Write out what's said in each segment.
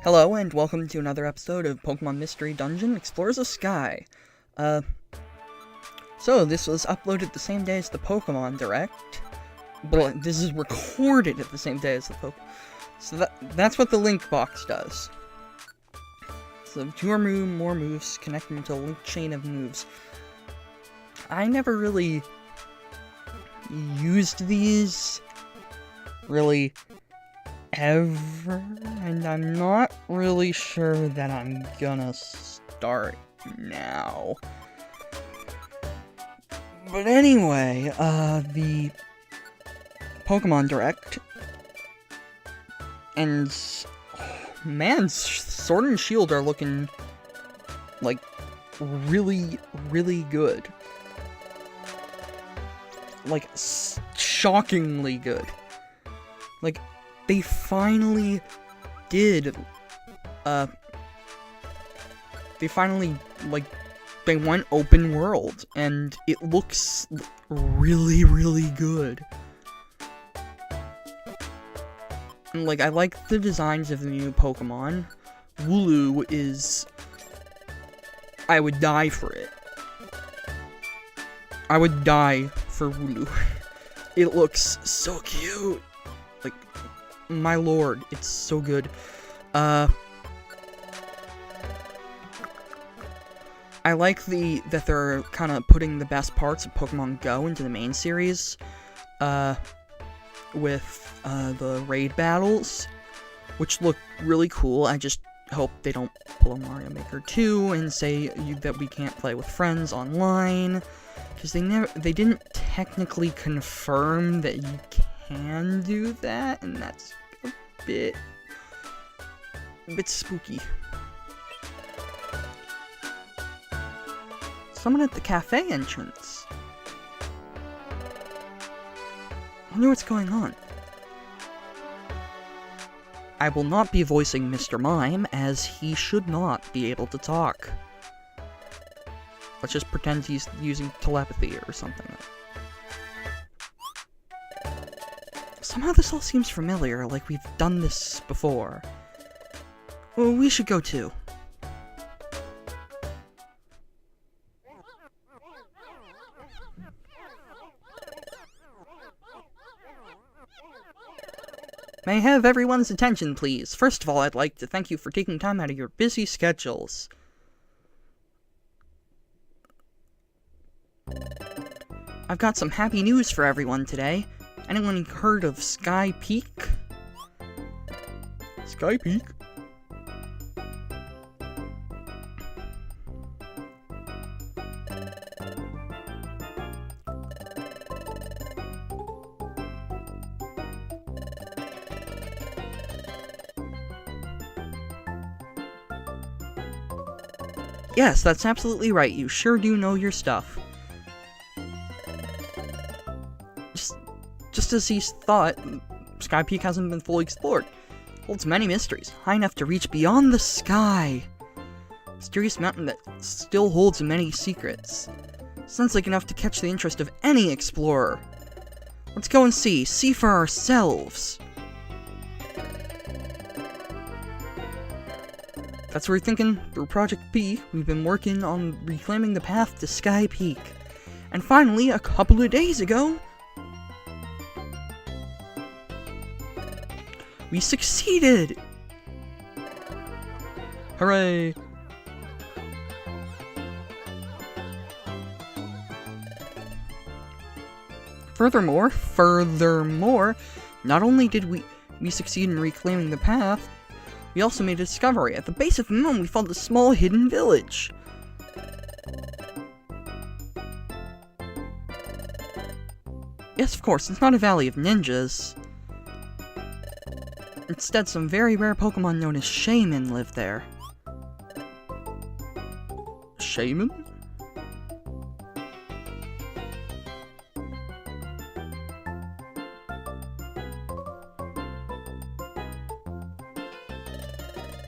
Hello, and welcome to another episode of Pokemon Mystery Dungeon Explorers of Sky. So this was uploaded the same day as the Pokemon Direct, but this is recorded at the same day as the Pokemon. So that's what the link box does. So more moves, connecting to a link chain of moves. I never really used these, really, ever, and I'm not really sure that I'm gonna start now. But anyway, the Pokemon Direct, and man, Sword and Shield are looking like really, really good. Like, shockingly good. Like, they finally did, they went open world, and it looks really, really good. And, like, I like the designs of the new Pokemon. Wooloo is... I would die for it. I would die for Wooloo. It looks so cute. Like, my lord, it's so good. I like that they're kind of putting the best parts of Pokemon Go into the main series, with the raid battles, which look really cool. I just hope they don't pull a Mario Maker 2 and say that we can't play with friends online, because they didn't technically confirm that you can do that, and that's a bit spooky. Someone at the cafe entrance. I wonder what's going on. I will not be voicing Mr. Mime, as he should not be able to talk. Let's just pretend he's using telepathy or something. Somehow this all seems familiar, like we've done this before. Well, we should go too. May I have everyone's attention, please? First of all, I'd like to thank you for taking time out of your busy schedules. I've got some happy news for everyone today. Anyone heard of Sky Peak? Sky Peak? Yes, that's absolutely right. You sure do know your stuff. Just as he's thought, Sky Peak hasn't been fully explored. It holds many mysteries, high enough to reach beyond the sky. Mysterious mountain that still holds many secrets. Sounds like enough to catch the interest of any explorer. Let's go and see for ourselves. That's what we're thinking. Through Project P, we've been working on reclaiming the path to Sky Peak. And finally, a couple of days ago, we succeeded! Hooray! Furthermore, not only did we succeed in reclaiming the path, we also made a discovery. At the base of the mountain, we found a small hidden village. Yes, of course, it's not a valley of ninjas. Instead, some very rare Pokemon known as Shaman live there. Shaman?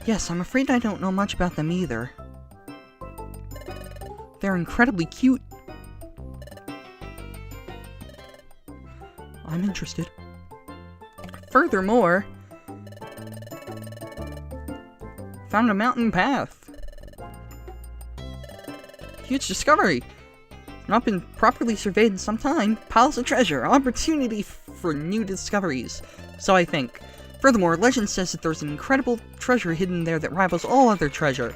Yes, I'm afraid I don't know much about them either. They're incredibly cute. I'm interested. Furthermore, Found a mountain path. Huge discovery. Not been properly surveyed in some time. Piles of treasure. Opportunity for new discoveries. So I think. Furthermore, legend says that there's an incredible treasure hidden there that rivals all other treasure.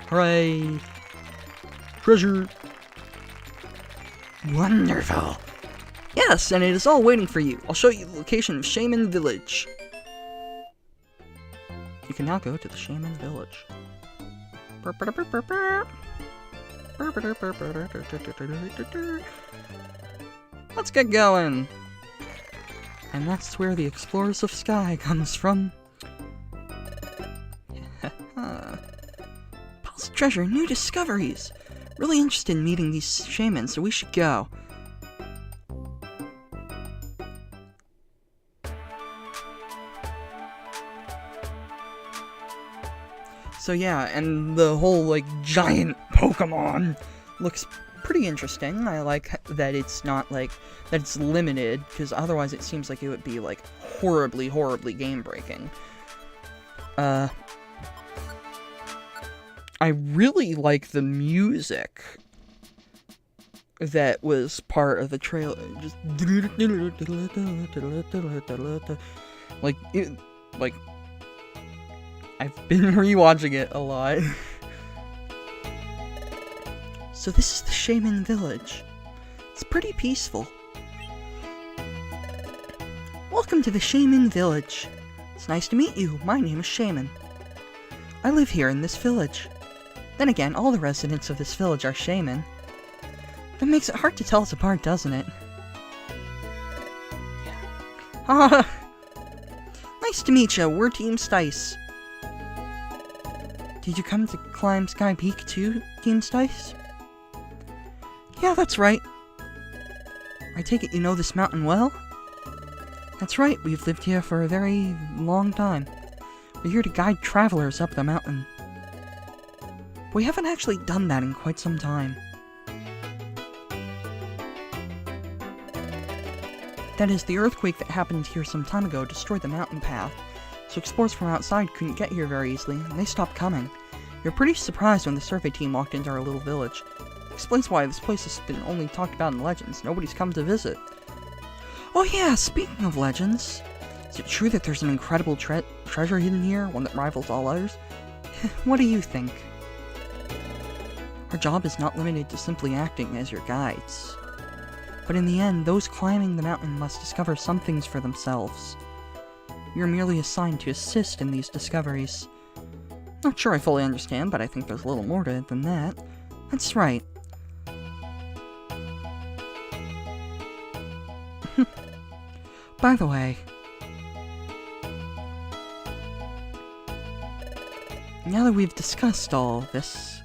Hooray. Treasure. Wonderful. Yes, and it is all waiting for you. I'll show you the location of Shaman Village. You can now go to the Shaman Village. Let's get going. And that's where the Explorers of Sky comes from. Piles of treasure, new discoveries. Really interested in meeting these shamans, so we should go. So yeah, and the whole, like, giant Pokémon looks pretty interesting. I like that it's not, like, that it's limited, because otherwise it seems like it would be, like, horribly, horribly game-breaking. I really like the music that was part of the trailer. Just like, I've been rewatching it a lot. So this is the Shaman Village. It's pretty peaceful. Welcome to the Shaman Village. It's nice to meet you. My name is Shaman. I live here in this village. Then again, all the residents of this village are Shaman. That makes it hard to tell us apart, doesn't it? Ah, nice to meet you. We're Team Stice. Did you come to climb Sky Peak too, Team Stice? Yeah, that's right. I take it you know this mountain well? That's right, we've lived here for a very long time. We're here to guide travelers up the mountain. We haven't actually done that in quite some time. That is, the earthquake that happened here some time ago destroyed the mountain path, so explorers from outside couldn't get here very easily, and they stopped coming. We were pretty surprised when the survey team walked into our little village. Explains why this place has been only talked about in legends. Nobody's come to visit. Oh yeah, speaking of legends, is it true that there's an incredible treasure hidden here, one that rivals all others? What do you think? Our job is not limited to simply acting as your guides. But in the end, those climbing the mountain must discover some things for themselves. We are merely assigned to assist in these discoveries. Not sure I fully understand, but I think there's a little more to it than that. That's right. By the way, now that we've discussed all this,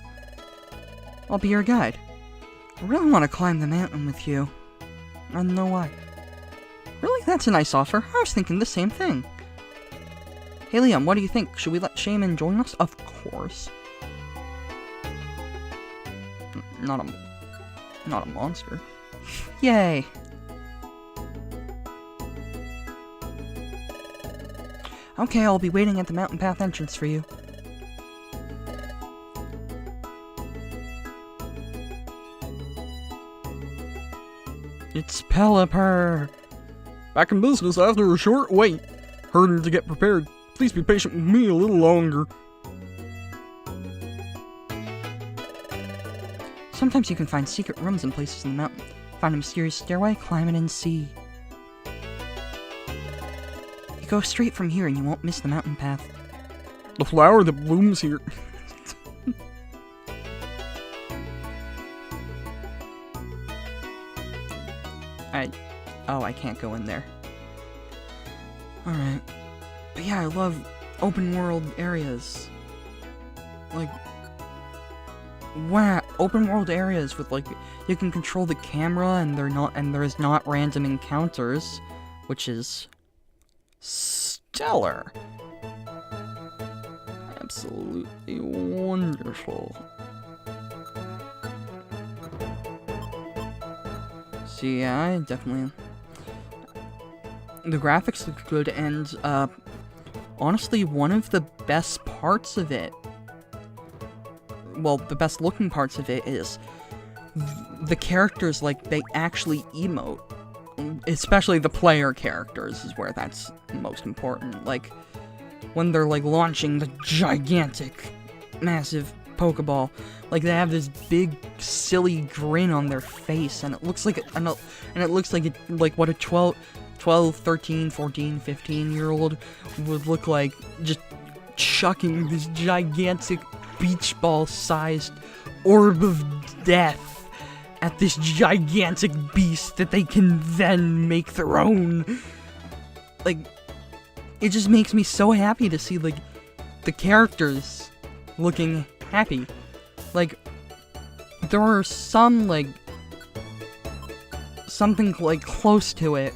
I'll be your guide. I really want to climb the mountain with you. I don't know why. Really? That's a nice offer. I was thinking the same thing. Hey Liam, what do you think? Should we let Shaman join us? Of course. Not a monster. Yay. Okay, I'll be waiting at the mountain path entrance for you. It's Pelipper! Back in business after a short wait. Hurrying to get prepared. Please be patient with me a little longer. Sometimes you can find secret rooms in places in the mountain. Find a mysterious stairway, climb it and see. You go straight from here and you won't miss the mountain path. The flower that blooms here. I can't go in there. Alright. But yeah, I love open world areas. Like, wow, open world areas with, like, you can control the camera and there's not random encounters, which is stellar. Absolutely wonderful. So yeah, I definitely... The graphics look good, and, honestly, one of the best parts of it well, the best looking parts of it is the characters, like, they actually emote. Especially the player characters is where that's most important. Like, when they're, like, launching the gigantic, massive Pokeball, like, they have this big, silly grin on their face, and it looks like, what a 12, 13, 14, 15-year-old would look like, just chucking this gigantic beach ball-sized orb of death at this gigantic beast that they can then make their own. Like, it just makes me so happy to see, like, the characters looking happy. Like, there are some, like, something, like, close to it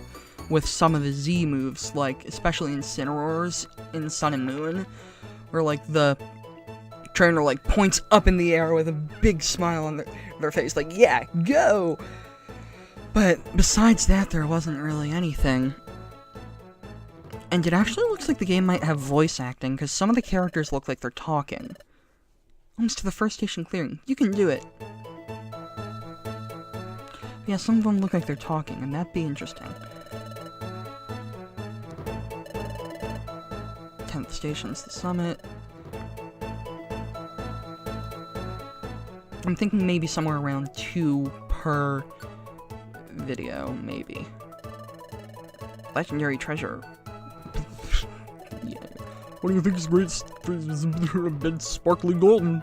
with some of the Z moves, like, especially Incineroars in Sun and Moon, where, like, the trainer, like, points up in the air with a big smile on their face, like, yeah, go! But besides that, there wasn't really anything. And it actually looks like the game might have voice acting, because some of the characters look like they're talking. Almost to the first station clearing. You can do it. Yeah, some of them look like they're talking, and that'd be interesting. 10th station's the summit. I'm thinking maybe somewhere around 2 per video, maybe. Legendary treasure. Yeah. What do you think is great? It's sparkly golden.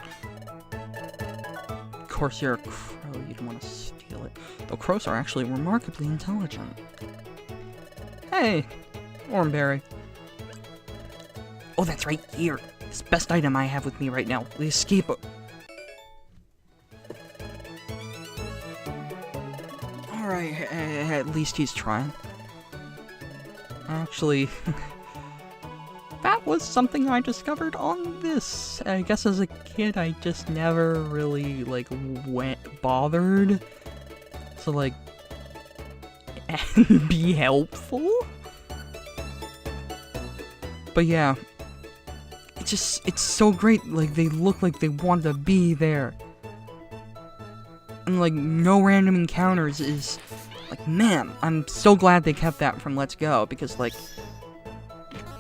Of course, you're a crow. You don't want to steal it. Though crows are actually remarkably intelligent. Hey, Oranberry. Oh, that's right here. It's the best item I have with me right now. The escape. Alright, at least he's trying. Actually, that was something I discovered on this. I guess as a kid, I just never really, like, bothered to, like, be helpful. But yeah, it's so great, like, they look like they want to be there. And, like, no random encounters is, like, man, I'm so glad they kept that from Let's Go, because, like,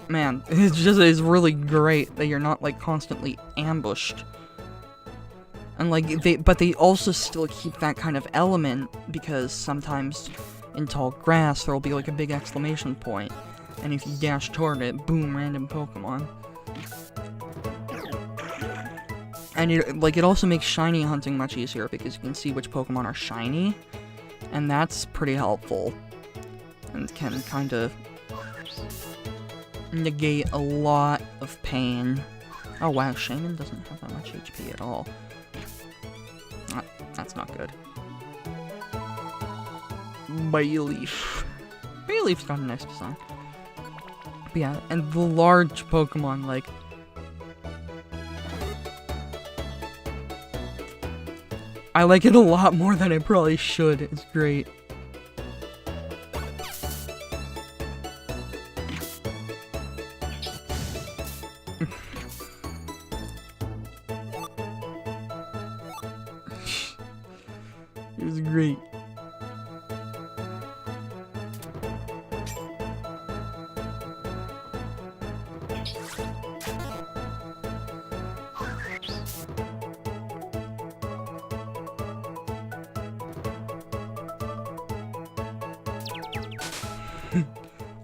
man, it just is really great that you're not, like, constantly ambushed. And, like, but they also still keep that kind of element, because sometimes in tall grass there'll be, like, a big exclamation point, and if you dash toward it, boom, random Pokemon. And it also makes shiny hunting much easier, because you can see which Pokemon are shiny, and that's pretty helpful, and can kind of negate a lot of pain. Oh wow, Shaman doesn't have that much HP at all. That's not good. Bayleaf. Bayleaf's got a nice design. But yeah, and the large Pokemon, like, I like it a lot more than I probably should. It's great. It was great.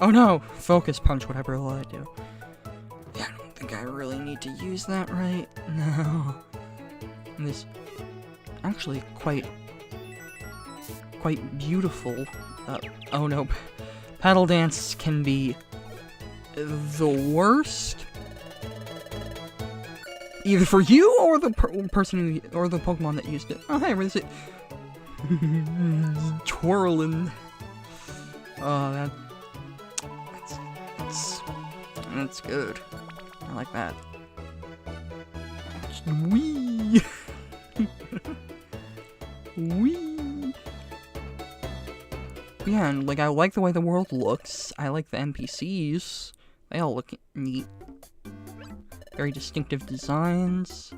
Oh no! Focus punch, whatever will I do. Yeah, I don't think I really need to use that right now. And this actually quite beautiful. Oh no, paddle dance can be the worst, either for you or the person who, or the Pokemon that used it. Oh hey, where's it? Twirling. Oh, that's good. I like that. Just wee. Wee. Yeah, and like I like the way the world looks. I like the NPCs. They all look neat. Very distinctive designs.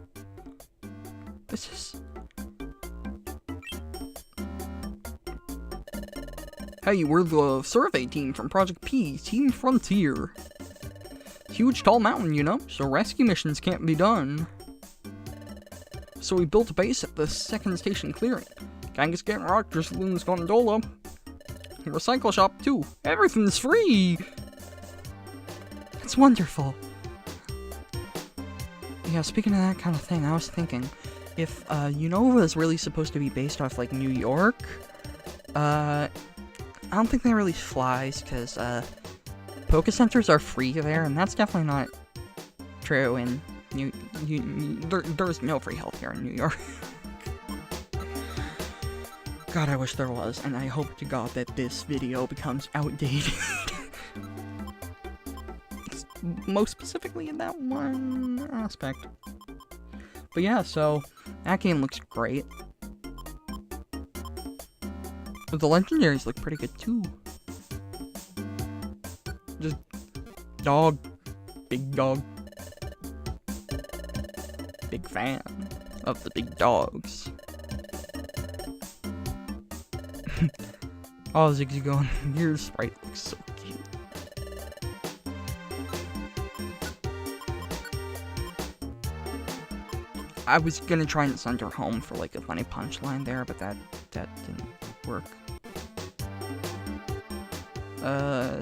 This is... Hey, we're the survey team from Project P, Team Frontier. Huge tall mountain, you know, so rescue missions can't be done. So we built a base at the second station clearing. Kangaskhan Rocker Saloon's gondola. Recycle shop too. Everything's free! That's wonderful. Yeah, speaking of that kind of thing, I was thinking, if, Unova is really supposed to be based off, like, New York, I don't think that really flies, because, Poke Centers are free there, and that's definitely not true in there's no free healthcare in New York. God, I wish there was, and I hope to God that this video becomes outdated. Most specifically in that one aspect. But yeah, so that game looks great. But the legendaries look pretty good too. Just dog, big dog. Big fan of the big dogs. Oh, Ziggy going, your sprite looks so cute. I was gonna try and send her home for like a funny punchline there, but that didn't work.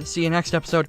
See you next episode.